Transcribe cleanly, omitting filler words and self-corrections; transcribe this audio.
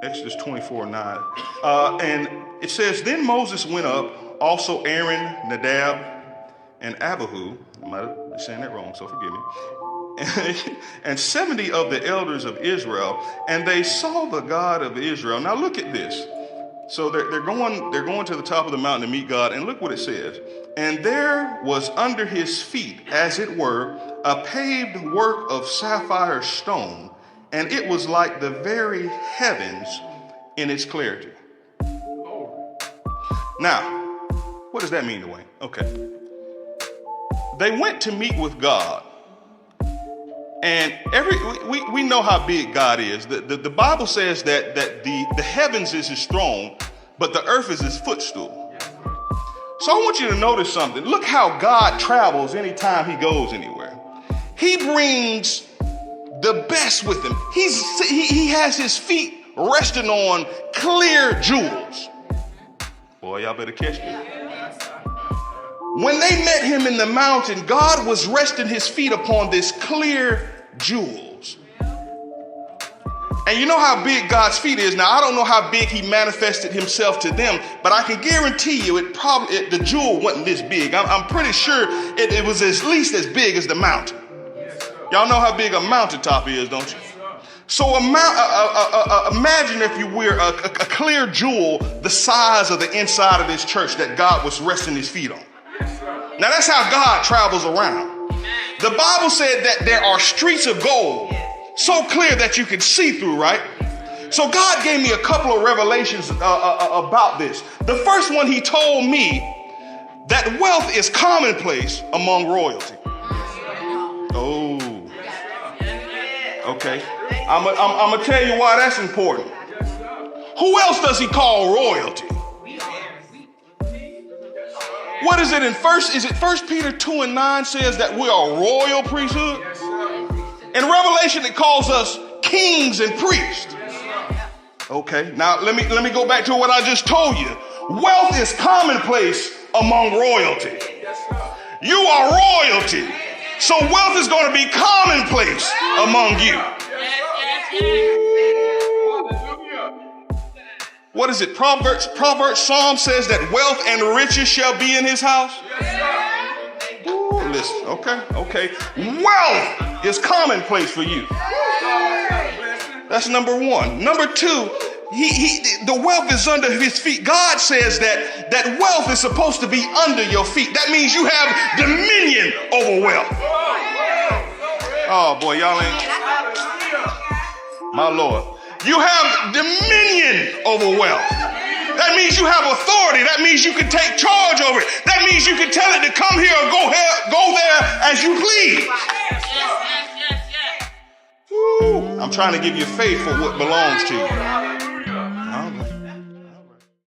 Exodus 24:9. And it says, then Moses went up, also Aaron, Nadab, and Abihu. I might be saying that wrong, so forgive me. And 70 of the elders of Israel, and they saw the God of Israel. Now look at this. So they're going to the top of the mountain to meet God, and look what it says. And there was under his feet, as it were, a paved work of sapphire stone, and it was like the very heavens in its clarity. Now, what does that mean, Dwayne? Okay. They went to meet with God. And we know how big God is. The Bible says that the heavens is his throne, but the earth is his footstool. So I want you to notice something. Look how God travels anytime he goes anywhere. He brings the best with him. He has his feet resting on clear jewels. Boy, y'all better catch me. When they met him in the mountain, God was resting his feet upon this clear jewels. And you know how big God's feet is. Now, I don't know how big he manifested himself to them, but I can guarantee you the jewel wasn't this big. I'm pretty sure it was at least as big as the mountain. Y'all know how big a mountaintop is, don't you? So imagine, if you will, a clear jewel the size of the inside of this church that God was resting his feet on. Now that's how God travels around. The Bible said that there are streets of gold so clear that you can see through, right? So God gave me a couple of revelations about this. The first one, he told me that wealth is commonplace among royalty. Oh, okay. I'm gonna tell you why that's important. Who else does he call royalty? What is it in First Peter 2:9 says that we are a royal priesthood? In Revelation, it calls us kings and priests. Okay, now let me go back to what I just told you. Wealth is commonplace among royalty. You are royalty, so wealth is going to be commonplace among you. What is it? Proverbs Psalm says that wealth and riches shall be in his house. Ooh, listen, okay. Wealth is commonplace for you. That's number one. Number two, the wealth is under his feet. God says that wealth is supposed to be under your feet. That means you have dominion over wealth. Oh boy, y'all ain't. My Lord. You have dominion over wealth. That means you have authority. That means you can take charge over it. That means you can tell it to come here or go there as you please. I'm trying to give you faith for what belongs to you.